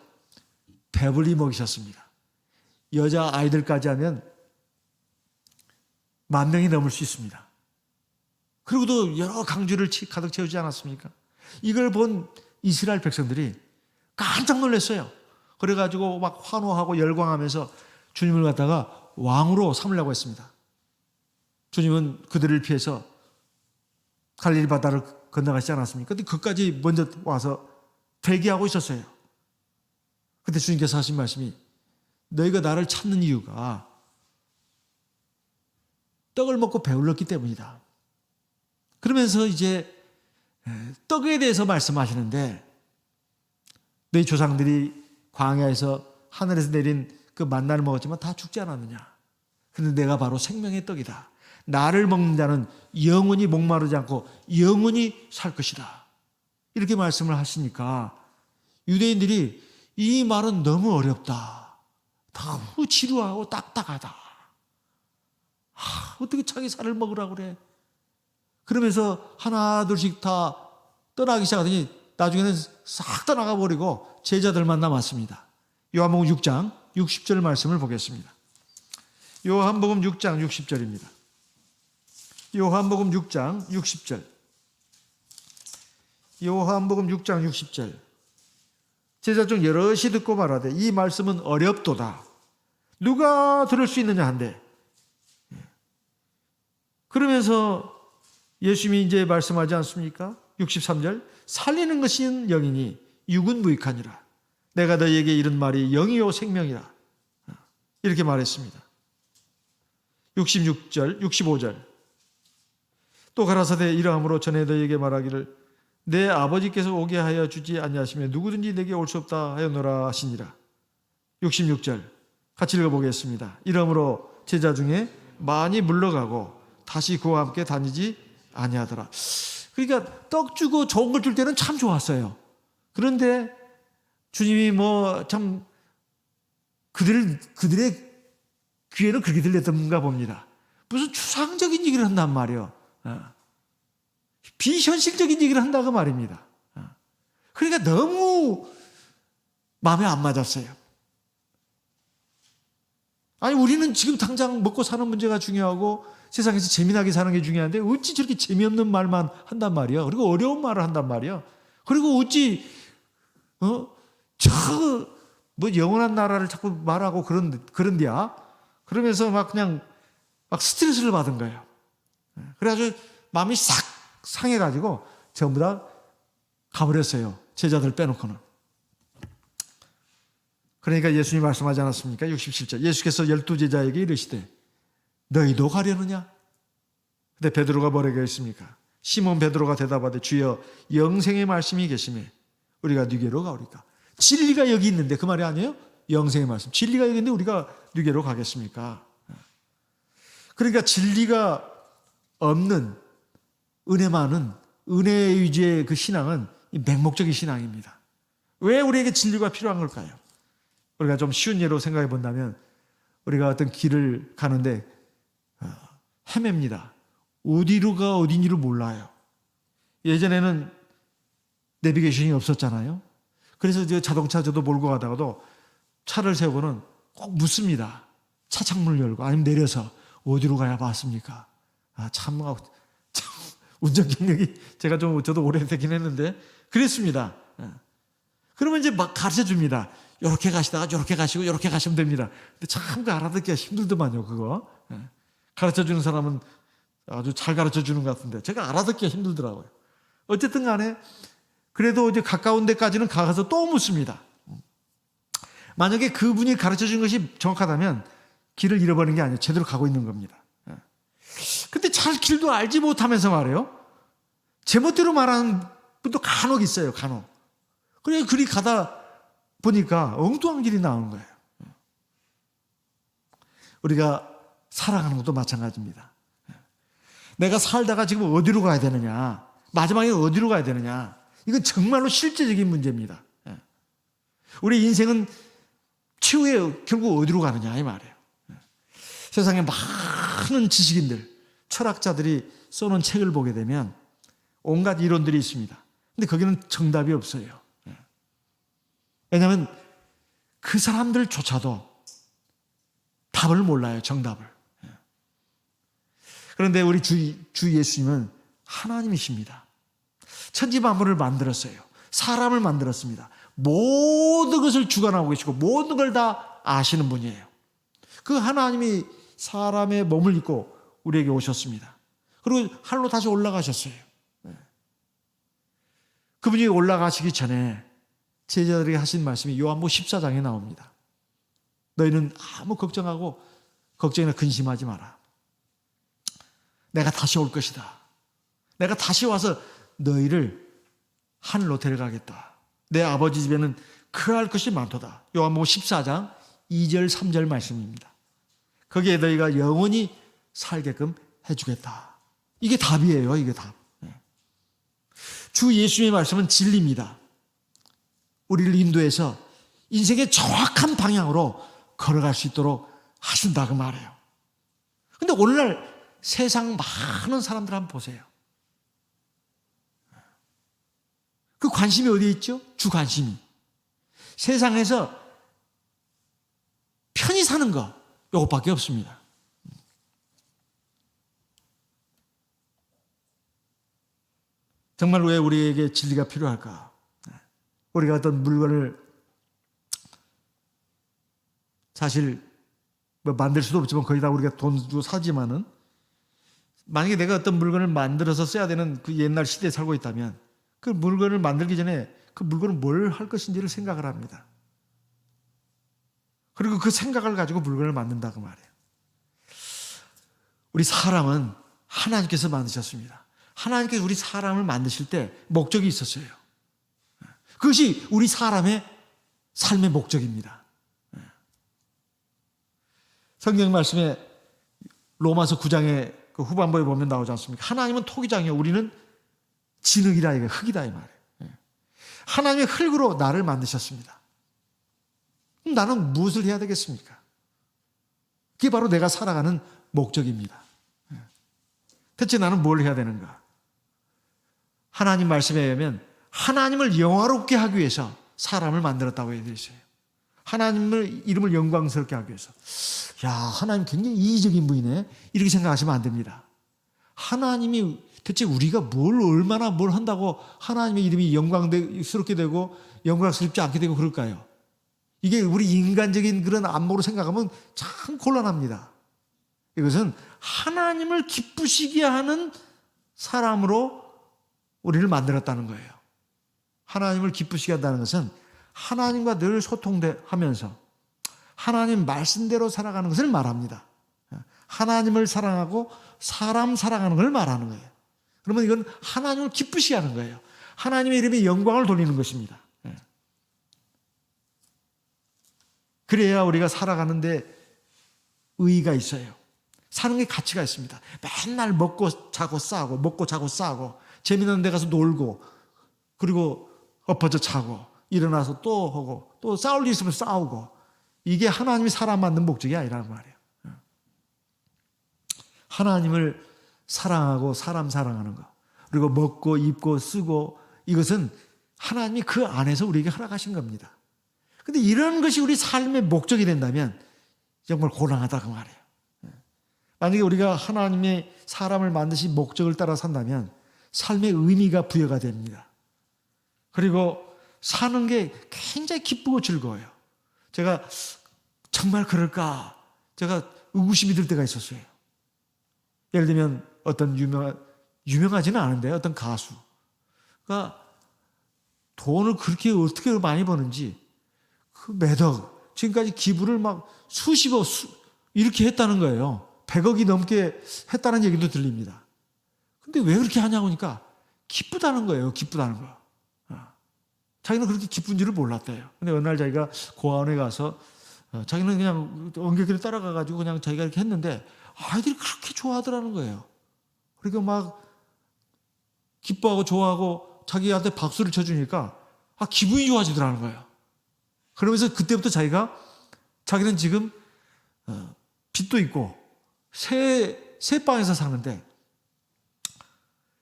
배불리 먹이셨습니다. 여자 아이들까지 하면 10,000명이 넘을 수 있습니다. 그리고도 여러 강주를 가득 채우지 않았습니까? 이걸 본 이스라엘 백성들이 깜짝 놀랐어요. 그래가지고 막 환호하고 열광하면서 주님을 갖다가 왕으로 삼으려고 했습니다. 주님은 그들을 피해서 갈릴리 바다를 건너가시지 않았습니까? 근데 그까지 먼저 와서 대기하고 있었어요. 그때 주님께서 하신 말씀이 너희가 나를 찾는 이유가 떡을 먹고 배불렀기 때문이다. 그러면서 이제 떡에 대해서 말씀하시는데 너희 조상들이 광야에서 하늘에서 내린 그 만나를 먹었지만 다 죽지 않았느냐. 그런데 내가 바로 생명의 떡이다. 나를 먹는 자는 영원히 목마르지 않고 영원히 살 것이다. 이렇게 말씀을 하시니까 유대인들이 이 말은 너무 어렵다. 너무 지루하고 딱딱하다. 어떻게 자기 살을 먹으라고 그래. 그러면서 하나 둘씩 다 떠나기 시작하더니 나중에는 싹 떠나가 버리고 제자들만 남았습니다. 요한복음 6장 60절 말씀을 보겠습니다. 요한복음 6장 60절입니다. 요한복음 6장 60절. 요한복음 6장 60절. 제자 중 여럿이 듣고 말하되 이 말씀은 어렵도다. 누가 들을 수 있느냐 한데. 그러면서 예수님이 이제 말씀하지 않습니까? 63절. 살리는 것은 영이니 육은 무익하니라. 내가 너희에게 이른 말이 영이요 생명이라. 이렇게 말했습니다. 66절, 65절. 또 가라사대 이러함으로 전에 너희에게 말하기를 내 아버지께서 오게 하여 주지 아니하시면 누구든지 내게 올 수 없다 하였노라 하시니라. 66절 같이 읽어보겠습니다. 이러므로 제자 중에 많이 물러가고 다시 그와 함께 다니지 아니하더라. 그러니까 떡 주고 좋은 걸 줄 때는 참 좋았어요. 그런데 주님이 참 그들의 귀에는 그렇게 들렸던가 봅니다. 무슨 추상적인 얘기를 한단 말이에요. 비현실적인 얘기를 한다고 말입니다. 그러니까 너무 마음에 안 맞았어요. 아니 우리는 지금 당장 먹고 사는 문제가 중요하고 세상에서 재미나게 사는 게 중요한데 어찌 저렇게 재미없는 말만 한단 말이야. 그리고 어려운 말을 한단 말이야. 그리고 어찌 영원한 나라를 자꾸 말하고 그런데야. 그러면서 그냥 스트레스를 받은 거예요. 그래가지고 마음이 싹 상해가지고 전부 다 가버렸어요. 제자들 빼놓고는. 그러니까 예수님이 말씀하지 않았습니까? 67절. 예수께서 12제자에게 이르시되 너희도 가려느냐? 근데 베드로가 뭐라고 했습니까? 시몬 베드로가 대답하되 주여 영생의 말씀이 계시매 우리가 누게로 가오리까? 진리가 여기 있는데 그 말이 아니에요? 영생의 말씀. 진리가 여기인데 우리가 유괴로 가겠습니까? 그러니까 진리가 없는 은혜 많은 은혜 위주의 그 신앙은 맹목적인 신앙입니다. 왜 우리에게 진리가 필요한 걸까요? 우리가 좀 쉬운 예로 생각해 본다면 우리가 어떤 길을 가는데 헤맵니다. 어디로가 어딘지를 몰라요. 예전에는 내비게이션이 없었잖아요. 그래서 이제 자동차 저도 몰고 가다가도 차를 세우고는 꼭 묻습니다. 차 창문을 열고 아니면 내려서 어디로 가야 맞습니까? 참 운전 경력이 저도 오래되긴 했는데 그랬습니다. 그러면 이제 막 가르쳐 줍니다. 이렇게 가시다가 이렇게 가시고 이렇게 가시면 됩니다. 근데 참 그 알아듣기가 힘들더만요, 그거. 가르쳐 주는 사람은 아주 잘 가르쳐 주는 것 같은데 제가 알아듣기가 힘들더라고요. 어쨌든 간에 그래도 이제 가까운 데까지는 가서 또 묻습니다. 만약에 그분이 가르쳐 준 것이 정확하다면 길을 잃어버린 게 아니에요. 제대로 가고 있는 겁니다. 근데 잘 길도 알지 못하면서 말해요. 제멋대로 말하는 분도 간혹 있어요. 간혹. 그래 그리 가다 보니까 엉뚱한 길이 나오는 거예요. 우리가 살아가는 것도 마찬가지입니다. 내가 살다가 지금 어디로 가야 되느냐, 마지막에 어디로 가야 되느냐, 이건 정말로 실제적인 문제입니다. 우리 인생은 최후에 결국 어디로 가느냐 이 말이에요. 세상에 많은 지식인들, 철학자들이 써놓은 책을 보게 되면 온갖 이론들이 있습니다. 근데 거기는 정답이 없어요. 왜냐하면 그 사람들조차도 답을 몰라요, 정답을. 그런데 우리 주 예수님은 하나님이십니다. 천지 만물을 만들었어요. 사람을 만들었습니다. 모든 것을 주관하고 계시고 모든 걸 다 아시는 분이에요. 그 하나님이 사람의 몸을 입고 우리에게 오셨습니다. 그리고 하늘로 다시 올라가셨어요. 그분이 올라가시기 전에 제자들에게 하신 말씀이 요한복음 14장에 나옵니다. 너희는 아무 걱정이나 근심하지 마라. 내가 다시 올 것이다. 내가 다시 와서 너희를 하늘로 데려가겠다. 내 아버지 집에는 그할 것이 많도다. 요한복음 14장 2절 3절 말씀입니다. 거기에 너희가 영원히 살게끔 해주겠다. 이게 답이에요. 이게 답. 주 예수님의 말씀은 진리입니다. 우리를 인도해서 인생의 정확한 방향으로 걸어갈 수 있도록 하신다고 말해요. 그런데 오늘날 세상 많은 사람들 한번 보세요. 그 관심이 어디에 있죠? 주 관심이. 세상에서 편히 사는 거, 이것밖에 없습니다. 정말 왜 우리에게 진리가 필요할까? 우리가 어떤 물건을 사실 뭐 만들 수도 없지만 거의 다 우리가 돈 주고 사지만은 만약에 내가 어떤 물건을 만들어서 써야 되는 그 옛날 시대에 살고 있다면 그 물건을 만들기 전에 그 물건은 뭘 할 것인지를 생각을 합니다. 그리고 그 생각을 가지고 물건을 만든다고 말해요. 우리 사람은 하나님께서 만드셨습니다. 하나님께서 우리 사람을 만드실 때 목적이 있었어요. 그것이 우리 사람의 삶의 목적입니다. 성경 말씀에 로마서 9장의 그 후반부에 보면 나오지 않습니까? 하나님은 토기장이요 우리는 진흙이라, 이게 흙이다 이 말이에요. 하나님의 흙으로 나를 만드셨습니다. 그럼 나는 무엇을 해야 되겠습니까? 그게 바로 내가 살아가는 목적입니다. 대체 나는 뭘 해야 되는가? 하나님 말씀에 의하면 하나님을 영화롭게 하기 위해서 사람을 만들었다고 되어 있어요. 하나님의 이름을 영광스럽게 하기 위해서. 야, 하나님 굉장히 이기적인 분이네. 이렇게 생각하시면 안 됩니다. 하나님이 대체 우리가 얼마나 뭘 한다고 하나님의 이름이 영광스럽게 되고 영광스럽지 않게 되고 그럴까요? 이게 우리 인간적인 그런 안목으로 생각하면 참 곤란합니다. 이것은 하나님을 기쁘시게 하는 사람으로 우리를 만들었다는 거예요. 하나님을 기쁘시게 한다는 것은 하나님과 늘 소통하면서 하나님 말씀대로 살아가는 것을 말합니다. 하나님을 사랑하고 사람 사랑하는 걸 말하는 거예요. 그러면 이건 하나님을 기쁘시게 하는 거예요. 하나님의 이름에 영광을 돌리는 것입니다. 그래야 우리가 살아가는데 의의가 있어요. 사는 게 가치가 있습니다. 맨날 먹고 자고 싸고 먹고 자고 싸고 재미있는 데 가서 놀고 그리고 엎어져 자고 일어나서 또 하고 또 싸울 일 있으면 싸우고 이게 하나님이 사람 만든 목적이 아니라는 말이에요. 하나님을 사랑하고 사람 사랑하는 것 그리고 먹고 입고 쓰고 이것은 하나님이 그 안에서 우리에게 허락하신 겁니다. 그런데 이런 것이 우리 삶의 목적이 된다면 정말 곤란하다 그 말이에요. 만약에 우리가 하나님의 사람을 만드신 목적을 따라 산다면 삶의 의미가 부여가 됩니다. 그리고 사는 게 굉장히 기쁘고 즐거워요. 제가 정말 그럴까? 제가 의구심이 들 때가 있었어요. 예를 들면 어떤 유명하지는 않은데 어떤 가수가 돈을 그렇게 어떻게 많이 버는지 그 매덕 지금까지 기부를 막 수십억 이렇게 했다는 거예요. 100억이 넘게 했다는 얘기도 들립니다. 근데 왜 그렇게 하냐고 하니까 기쁘다는 거예요. 기쁘다는 거. 자기는 그렇게 기쁜 줄을 몰랐대요. 근데 어느 날 자기가 고아원에 가서 자기는 그냥 엉겨길을 따라가가지고 그냥 자기가 이렇게 했는데 아이들이 그렇게 좋아하더라는 거예요. 그리고 막 기뻐하고 좋아하고 자기한테 박수를 쳐주니까 기분이 좋아지더라는 거예요. 그러면서 그때부터 자기는 지금 빚도 있고 새 방에서 사는데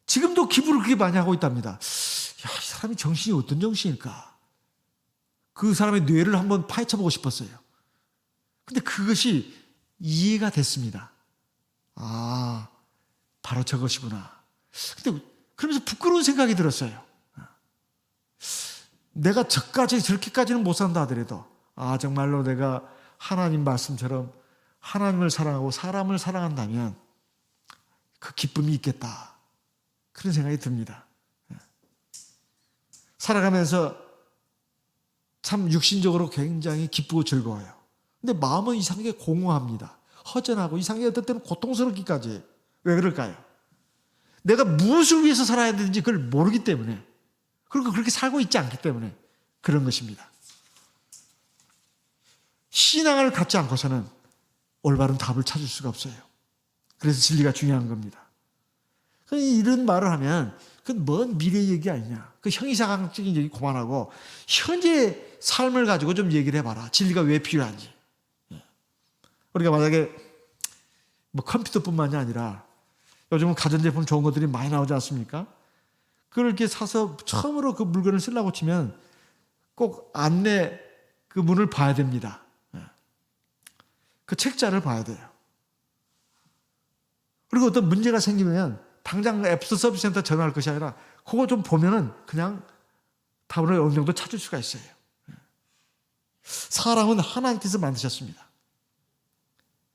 지금도 기부를 그렇게 많이 하고 있답니다. 야, 이 사람이 정신이 어떤 정신일까? 그 사람의 뇌를 한번 파헤쳐보고 싶었어요. 근데 그것이 이해가 됐습니다. 바로 저것이구나. 근데 그러면서 부끄러운 생각이 들었어요. 내가 저렇게까지는 못 산다 하더라도 정말로 내가 하나님 말씀처럼 하나님을 사랑하고 사람을 사랑한다면 그 기쁨이 있겠다. 그런 생각이 듭니다. 살아가면서 참 육신적으로 굉장히 기쁘고 즐거워요. 근데 마음은 이상하게 공허합니다. 허전하고 이상하게 어떨 때는 고통스럽기까지 해요. 왜 그럴까요? 내가 무엇을 위해서 살아야 되는지 그걸 모르기 때문에 그리고 그렇게 살고 있지 않기 때문에 그런 것입니다. 신앙을 갖지 않고서는 올바른 답을 찾을 수가 없어요. 그래서 진리가 중요한 겁니다. 이런 말을 하면 그건 먼 미래 얘기 아니냐. 그 형이상학적인 얘기 그만하고 현재 삶을 가지고 좀 얘기를 해봐라. 진리가 왜 필요한지. 우리가 만약에 컴퓨터뿐만이 아니라 요즘은 가전제품 좋은 것들이 많이 나오지 않습니까? 그걸 이렇게 사서 처음으로 그 물건을 쓰려고 치면 꼭 안내 그 문을 봐야 됩니다. 그 책자를 봐야 돼요. 그리고 어떤 문제가 생기면 당장 앱스 서비스 센터 전화할 것이 아니라 그거 좀 보면은 그냥 답을 어느 정도 찾을 수가 있어요. 사람은 하나님께서 만드셨습니다.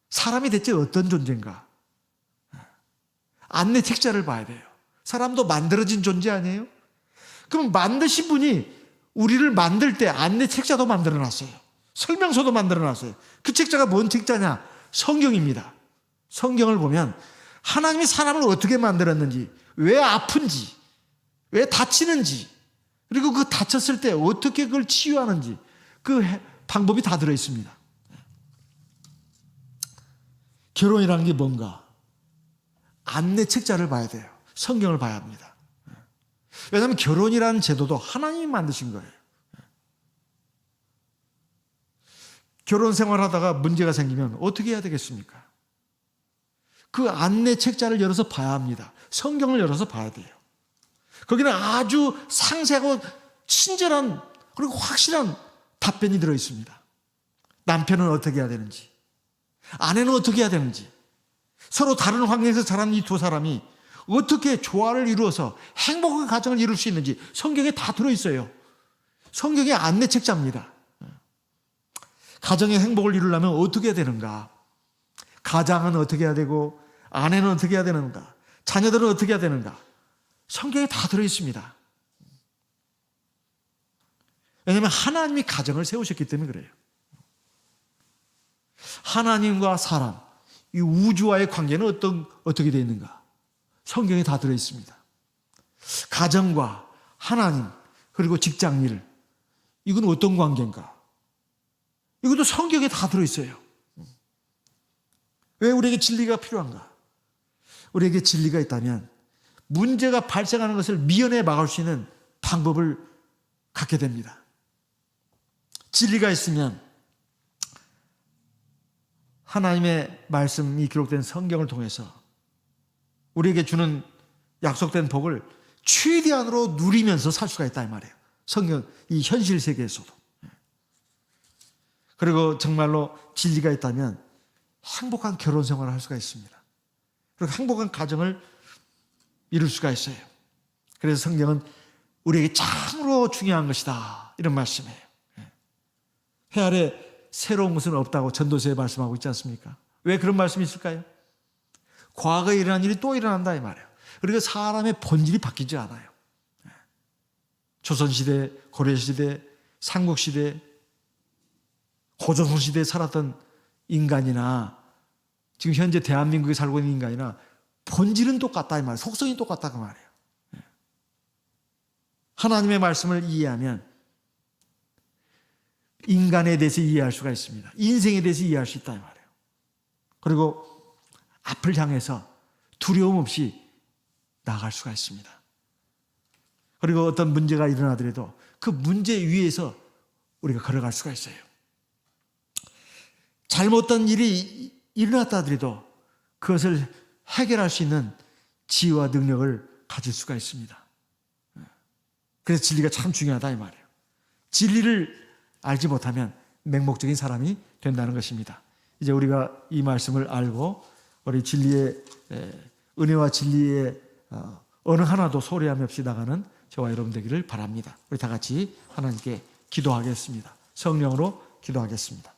사람이 대체 어떤 존재인가? 안내 책자를 봐야 돼요. 사람도 만들어진 존재 아니에요? 그럼 만드신 분이 우리를 만들 때 안내 책자도 만들어 놨어요. 설명서도 만들어 놨어요. 그 책자가 뭔 책자냐? 성경입니다. 성경을 보면 하나님이 사람을 어떻게 만들었는지, 왜 아픈지, 왜 다치는지, 그리고 그 다쳤을 때 어떻게 그걸 치유하는지 그 방법이 다 들어 있습니다. 결혼이라는 게 뭔가? 안내 책자를 봐야 돼요. 성경을 봐야 합니다. 왜냐하면 결혼이라는 제도도 하나님이 만드신 거예요. 결혼 생활하다가 문제가 생기면 어떻게 해야 되겠습니까? 그 안내 책자를 열어서 봐야 합니다. 성경을 열어서 봐야 돼요. 거기는 아주 상세하고 친절한 그리고 확실한 답변이 들어 있습니다. 남편은 어떻게 해야 되는지, 아내는 어떻게 해야 되는지, 서로 다른 환경에서 자란 이 두 사람이 어떻게 조화를 이루어서 행복한 가정을 이룰 수 있는지 성경에 다 들어있어요. 성경의 안내 책자입니다. 가정의 행복을 이루려면 어떻게 해야 되는가? 가장은 어떻게 해야 되고 아내는 어떻게 해야 되는가? 자녀들은 어떻게 해야 되는가? 성경에 다 들어있습니다. 왜냐하면 하나님이 가정을 세우셨기 때문에 그래요. 하나님과 사람, 이 우주와의 관계는 어떻게 되어 있는가? 성경에 다 들어있습니다. 가정과 하나님, 그리고 직장일, 이건 어떤 관계인가? 이것도 성경에 다 들어있어요. 왜 우리에게 진리가 필요한가? 우리에게 진리가 있다면 문제가 발생하는 것을 미연에 막을 수 있는 방법을 갖게 됩니다. 진리가 있으면 하나님의 말씀이 기록된 성경을 통해서 우리에게 주는 약속된 복을 최대한으로 누리면서 살 수가 있다 이 말이에요. 성경, 이 현실 세계에서도. 그리고 정말로 진리가 있다면 행복한 결혼 생활을 할 수가 있습니다. 그리고 행복한 가정을 이룰 수가 있어요. 그래서 성경은 우리에게 참으로 중요한 것이다 이런 말씀이에요. 해 아래 새로운 것은 없다고 전도서에 말씀하고 있지 않습니까? 왜 그런 말씀이 있을까요? 과거에 일어난 일이 또 일어난다 이 말이에요. 그리고 사람의 본질이 바뀌지 않아요. 조선시대, 고려시대, 삼국시대, 고조선시대에 살았던 인간이나 지금 현재 대한민국에 살고 있는 인간이나 본질은 똑같다 이 말이에요. 속성이 똑같다 그 말이에요. 하나님의 말씀을 이해하면 인간에 대해서 이해할 수가 있습니다. 인생에 대해서 이해할 수 있다 이 말이에요. 그리고 앞을 향해서 두려움 없이 나아갈 수가 있습니다. 그리고 어떤 문제가 일어나더라도 그 문제 위에서 우리가 걸어갈 수가 있어요. 잘못된 일이 일어났다 하더라도 그것을 해결할 수 있는 지혜와 능력을 가질 수가 있습니다. 그래서 진리가 참 중요하다 이 말이에요. 진리를 알지 못하면 맹목적인 사람이 된다는 것입니다. 이제 우리가 이 말씀을 알고 우리 진리의 은혜와 진리의 어느 하나도 소홀함이 없이 나가는 저와 여러분 되기를 바랍니다. 우리 다 같이 하나님께 기도하겠습니다. 성령으로 기도하겠습니다.